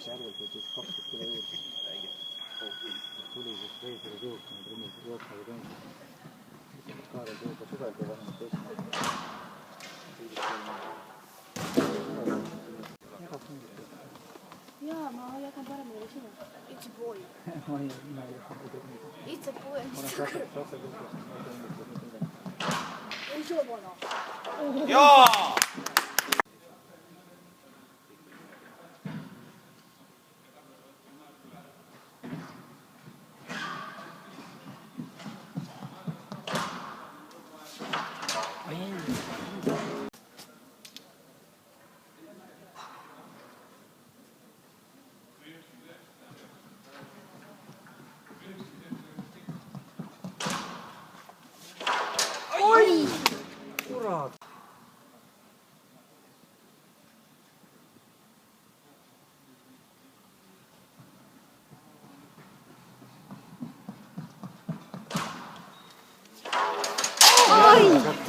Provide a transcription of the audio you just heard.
järvelt võttis 2 kilo juurde. Tuli siis reisile tõukanud rummiga jooksma või tõengi. Kaarel tõuga suvelda vähemalt tõstma. Jaa, ma jagan paremini sinu. It's a boy. It's a boy. Ei see vana. Jaa! Oi! Kurat! Oi!